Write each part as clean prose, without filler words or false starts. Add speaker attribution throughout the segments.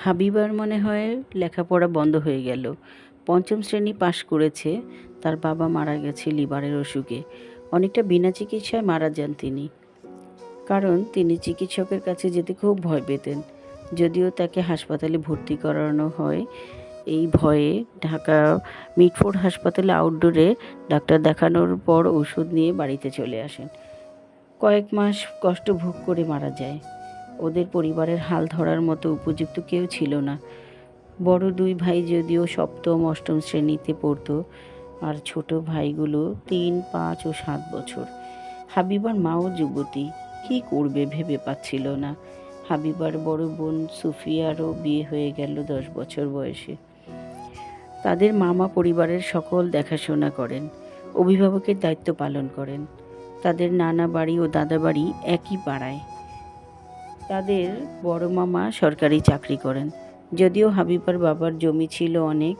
Speaker 1: হাবিবার মনে হয় লেখাপড়া বন্ধ হয়ে গেল। পঞ্চম শ্রেণী পাশ করেছে। তার বাবা মারা গেছে লিভারের অসুখে। অনেকটা বিনা চিকিৎসায় মারা যান তিনি। কারণ তিনি চিকিৎসকের কাছে যেতে খুব ভয় পেতেন। যদিও তাকে হাসপাতালে ভর্তি করানো হয়, এই ভয়ে ঢাকা মিটফোর্ড হাসপাতালে আউটডোরে ডাক্তার দেখানোর পর ওষুধ নিয়ে বাড়িতে চলে আসেন। কয়েক মাস কষ্ট ভোগ করে মারা যায়। ওদের পরিবারের হাল ধরার মতো উপযুক্ত কেউ ছিল না। বড় দুই ভাই যদিও সপ্তম অষ্টম শ্রেণীতে পড়তো, আর ছোট ভাইগুলো 3, 5 ও 7 বছর। হাবিবার মাও যুবতী, কী করবে ভেবে পাচ্ছিল না। হাবিবার বড় বোন সুফিয়ারও বিয়ে হয়ে গেল 10 বছর বয়সে। তাদের মামা পরিবারের সকল দেখাশোনা করেন, অভিভাবকের দায়িত্ব পালন করেন। তাদের নানা বাড়ি ও দাদা বাড়ি একই পাড়ায়। তাদের বড় মামা সরকারি চাকরি করেন। যদিও হাবিবার বাবার জমি ছিল অনেক,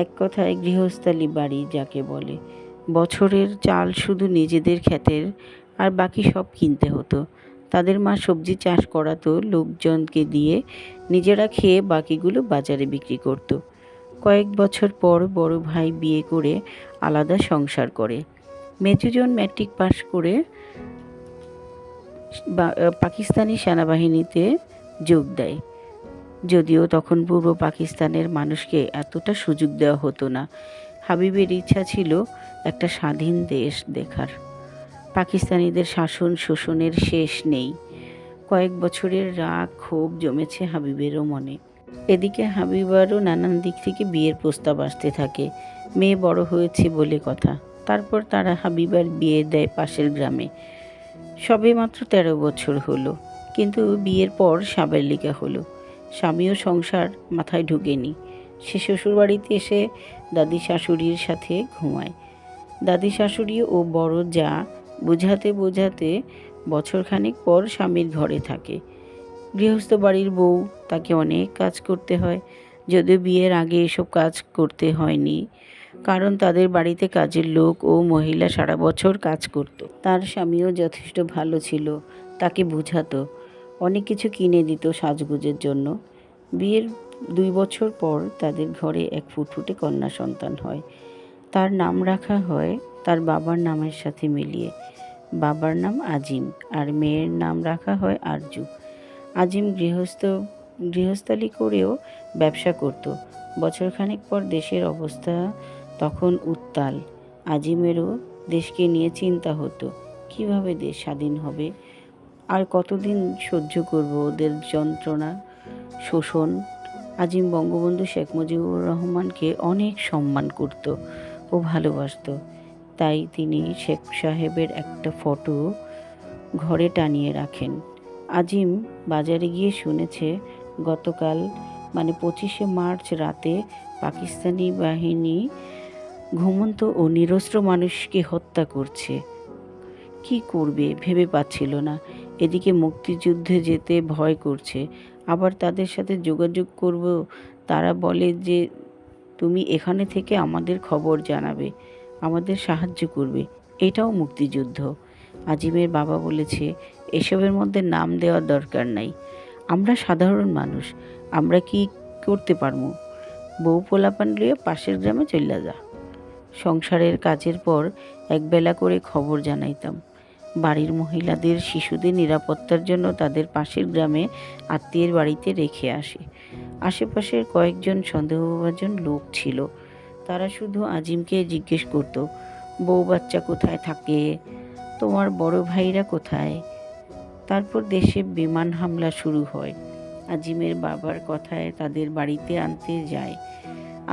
Speaker 1: এক কথায় গৃহস্থালী বাড়ি যাকে বলে। বছরের চাল শুধু নিজেদের ক্ষেতের, আর বাকি সব কিনতে হতো। তাদের মা সবজি চাষ করাতো লোকজনকে দিয়ে, নিজেরা খেয়ে বাকিগুলো বাজারে বিক্রি করত। কয়েক বছর পর বড় ভাই বিয়ে করে আলাদা সংসার করে। মেজুজন ম্যাট্রিক পাশ করে পাকিস্তানি সেনাবাহিনীতে যোগ দেয়। যদিও তখন পূর্ব পাকিস্তানের মানুষকে এতটা সুযোগ দেওয়া হতো না। হাবিবের ইচ্ছা ছিল একটা স্বাধীন দেশ দেখার। পাকিস্তানিদের শাসন শোষণের শেষ নেই। কয়েক বছরের রাগ ক্ষোভ জমেছে হাবিবেরও মনে। এদিকে হাবিবারও নানান দিক থেকে বিয়ের প্রস্তাব আসতে থাকে। মেয়ে বড় হয়েছে বলে কথা। তারপর তারা হাবিবার বিয়ে দেয় পাশের গ্রামে। সবে মাত্র 13 বছর হলো, কিন্তু বিয়ের পর সাবালিকা হলো। স্বামীও সংসার মাথায় ঢুকেনি। সে শ্বশুরবাড়িতে এসে দাদি শাশুড়ির সাথে ঘুমায়। দাদি শাশুড়ি ও বড় যা বোঝাতে বোঝাতে বছরখানেক পর স্বামীর ঘরে থাকে। গৃহস্থ বাড়ির বউ, তাকে অনেক কাজ করতে হয়। যদিও বিয়ের আগে এসব কাজ করতে হয়নি, কারণ তাদের বাড়িতে কাজের লোক ও মহিলা সারা বছর কাজ করত। তার স্বামীও যথেষ্ট ভালো ছিল, তাকে বোঝাতো, অনেক কিছু কিনে দিত সাজগোজের জন্য। বিয়ের 2 বছর পর তাদের ঘরে এক ফুটফুটে কন্যা সন্তান হয়। তার নাম রাখা হয় তার বাবার নামের সাথে মিলিয়ে। বাবার নাম আজিম, আর মেয়ের নাম রাখা হয় আরজু। আজিম গৃহস্থালি করেও ব্যবসা করত। বছরখানেক পর দেশের অবস্থা তখন উত্তাল। আজিমেরও দেশকে নিয়ে চিন্তা হতো, কিভাবে দেশ স্বাধীন হবে, আর কতদিন সহ্য করব ওদের যন্ত্রণা শোষণ। আজিম বঙ্গবন্ধু শেখ মুজিবুর রহমানকে অনেক সম্মান করত ও ভালোবাসত। তাই তিনি শেখ সাহেবের একটা ফটো ঘরে টানিয়ে রাখেন। আজিম বাজারে গিয়ে শুনেছে গতকাল মানে 25শে মার্চ রাতে পাকিস্তানি বাহিনী ঘুমন্ত ও নিরস্ত্র মানুষকে হত্যা করছে। কি করবে ভেবে পাচ্ছিল না। এদিকে মুক্তিযুদ্ধে যেতে ভয় করছে, আবার তাদের সাথে যোগাযোগ করব, তারা বলে যে তুমি এখানে থেকে আমাদের খবর জানাবে, আমাদের সাহায্য করবে। এটাও মুক্তিযুদ্ধ। আজিমের বাবা বলেছে, এসবের মধ্যে নাম দেওয়ার দরকার নাই, আমরা সাধারণ মানুষ, আমরা কি করতে পারবো? বউ পোলাপান লইয়া পাশের গ্রামে চইলা যা। সংসারের কাজের পর একবেলা করে খবর জানাইতাম। বাড়ির মহিলাদের শিশুদের নিরাপত্তার জন্য তাদের পাশের গ্রামে আত্মীয়ের বাড়িতে রেখে আসে। আশেপাশের কয়েকজন সন্দেহভাজন লোক ছিল। তারা শুধু আজিমকে জিজ্ঞেস করত, বউ বাচ্চা কোথায় থাকে, তোমার বড় ভাইরা কোথায়? তারপর দেশে বিমান হামলা শুরু হয়। আজিমের বাবার কথায় তাদের বাড়িতে আনতে যায়।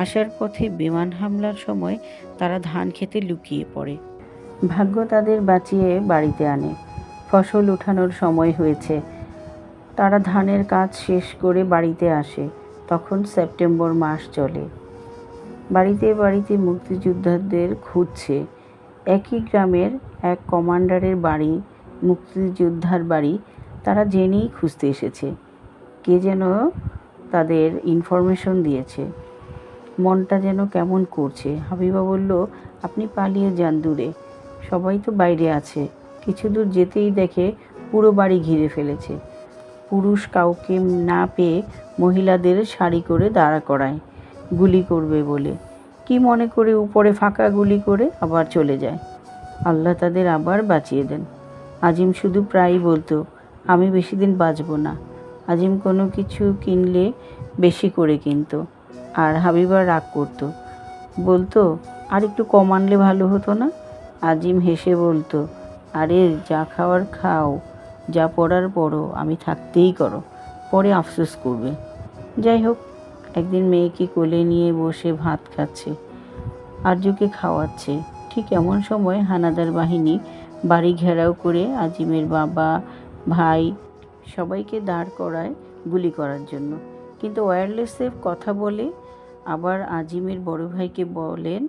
Speaker 1: আসার পথে বিমান হামলার সময় তারা ধান খেতে লুকিয়ে পড়ে। ভাগ্য তাদের বাঁচিয়ে বাড়িতে আনে। ফসল উঠানোর সময় হয়েছে। তারা ধানের কাজ শেষ করে বাড়িতে আসে। তখন সেপ্টেম্বর মাস চলে। বাড়িতে বাড়িতে মুক্তিযোদ্ধাদের খুঁজছে। একই গ্রামের এক কমান্ডারের বাড়ি মুক্তিযোদ্ধার বাড়ি। তারা জেনেই খুঁজতে এসেছে। কে যেন তাদের ইনফরমেশন দিয়েছে। মনটা যেন কেমন করছে। হাবিবা বলল, আপনি পালিয়ে যান দূরে, সবাই তো বাইরে আছে। কিছু দূর যেতেই দেখে পুরো বাড়ি ঘিরে ফেলেছে। পুরুষ কাউকে না পেয়ে মহিলাদের সারি করে দাঁড়া করায় গুলি করবে বলে। কি মনে করে উপরে ফাঁকা গুলি করে আবার চলে যায়। আল্লাহ তাদের আবার বাঁচিয়ে দেন। আজিম শুধু প্রায়ই বলতো, আমি বেশি দিন বাঁচব না। আজিম কোনো কিছু কিনলে বেশি করে কিনতো, আর হাবিবা রাগ করতো, বলতো, আর একটু কম আনলে ভালো হতো না? আজিম হেসে বলতো, আরে যা খাওয়ার খাও, যা পড়ার পড়ো, আমি থাকতেই করো, পরে আফসোস করবে। যাই হোক, একদিন মেয়েকে কোলে নিয়ে বসে ভাত খাচ্ছে, আরজুকে খাওয়াচ্ছে। ঠিক এমন সময় হানাদার বাহিনী বাড়ি ঘেরাও করে আজিমের বাবা, ভাই সবাইকে দাঁড় করায় গুলি করার জন্য। কিন্তু ওয়্যারলেসে কথা বলে। আবার আজিমের বড় ভাইকে বলেন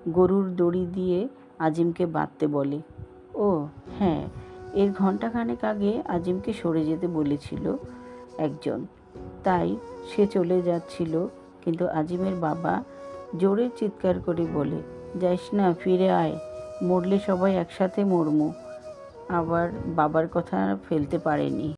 Speaker 1: গরুর দড়ি দিয়ে আজিমকে বাঁধতে বলে। ও হ্যাঁ, এর ঘণ্টাখানেক আগে আজিমকে সরে যেতে বলেছিল একজন, তাই সে চলে যাচ্ছিল। কিন্তু আজিমের বাবা জোরে চিৎকার করে বলে, যাইস না, ফিরে আয়, মরলে সবাই একসাথে মরমু। আবার বাবার কথা ফেলতে পারেনি।